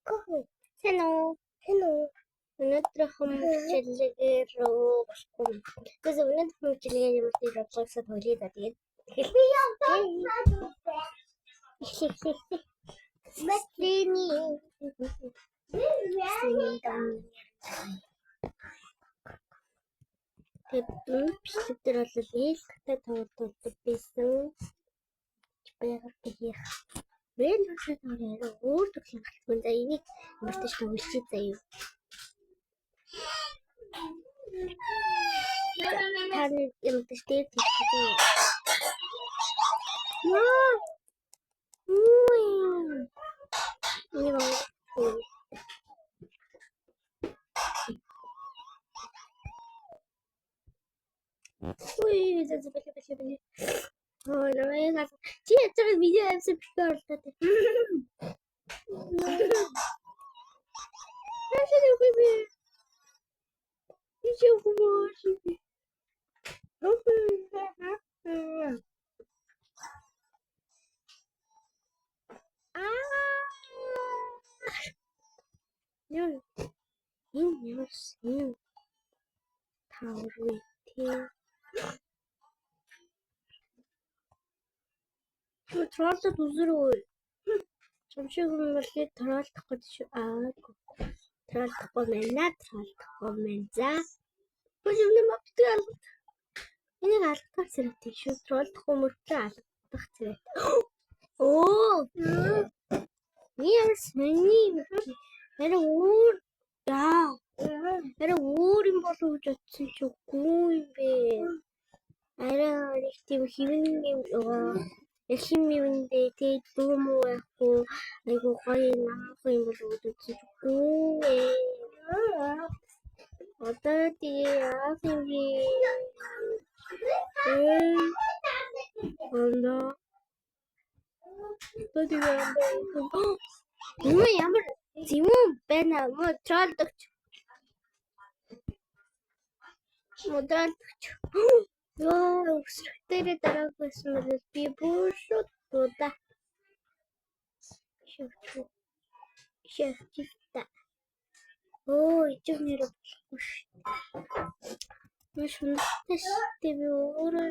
Hello. Өнөөдөр хэмжлэгээр болохгүй. Тэгээс өнөөдөр хэмжлэгээр юм дээр Roblox-д хөлий да тэгээд тэгээд бичлэгдэр бол ээлжтэй тоглолтууд байсан. Баяр гэх Бэн хэсэг нэр өөр төрлийн галзуун за энийг мартаж тоглочих заяа. Таны юм дэжтэй тийм. Ой, забили. Ой, давай. Чи яцгаа видео авсан бихээ орлоо. Троллод үзэрөө. Чамшиг хүмүүрхийг троллдох гэж шүү. Троллдохгүй мэн. За. Бүжигний маптай алга. Энийг алдах зэрэгтэй шүү. Троллдохгүй мөртөө алдах зэрэг. Оо. Миний арай өөр. Арай өөр юм болов гэж бодсон ч үгүй юм бэ. Арай их тийм хэвэн юм Эхим юмдээ тэгээд дүүм үү яахгүй айгу гоё намх юм болов гэж үзчихгүй. Одоо тэгээ яах юм бэ? Ямар зэмүү байна мó троллдогч. Ёо, өсрөхтөрөө дараах байсан бол би бүр шууд дуудаа. Шефчиста. Оо, ичиг нэр болохгүй шүү. Маш хүндэтэй шүү. Би өөрөө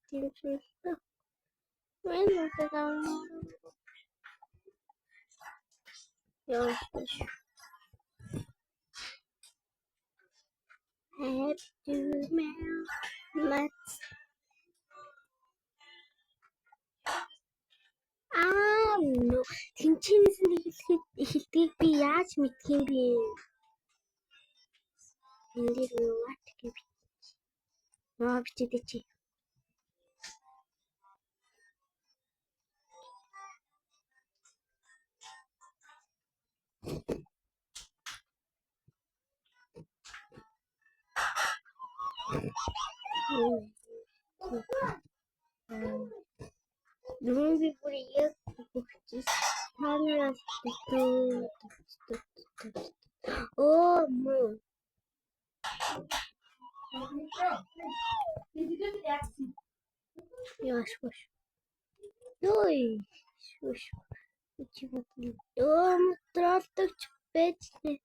тийм шүү. Мен надад ёо. Have to melt. No. Тэнцэнээс нь эхэлдгийг би яаж мэдх юм бэ? Энд юу what гэв. Бичээд чи. 눈이 뿌리 예쁘고 하늘에서 오, 뭐. Яшгүй. Ой, шүш. Ёо, троллдогч байж тээ.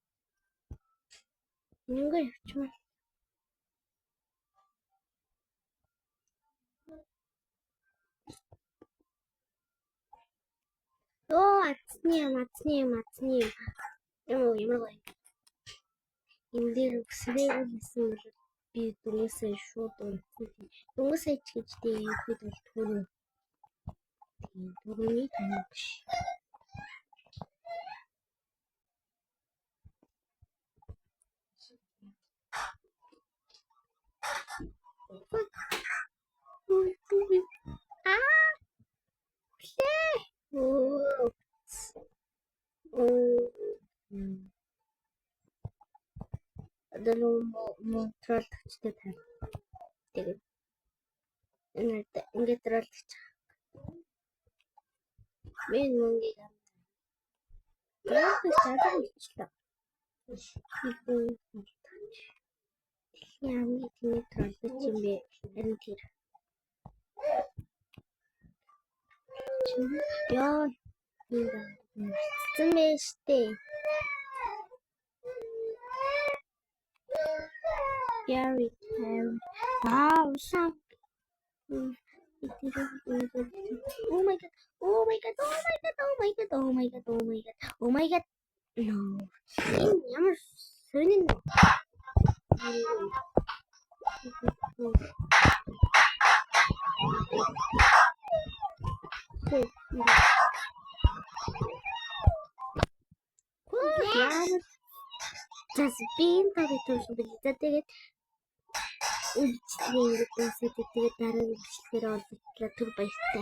Ингээ явчихмаа. Оо, атсны. Ямар гоё. Энд дээр өсрээ гэсэн бол би дүнсээ шууд унтсан. Дүнсээ ч гэж дээ бид бол түрүү. Түрүүний таньж. Далуу троллдогчтой тань. Тэгээд ингээд троллдогч. Мен мөнгөийг троллдогчлаа. Яамны тийм троллдогч юм бэ? Харин тэр. Яа. Зэмэштэй. scary. Wow, some. Oh my god. Oh my god. Oh my god. Oh my god. Oh my god. Oh my god. Oh my god. No. ямар сонин. Жасбин тавитууш билээ. Тэгээд үйлчлэгээ ингээд үсэт тэгээд дараа нь үйлчлэгээр орлоо түр баяртай.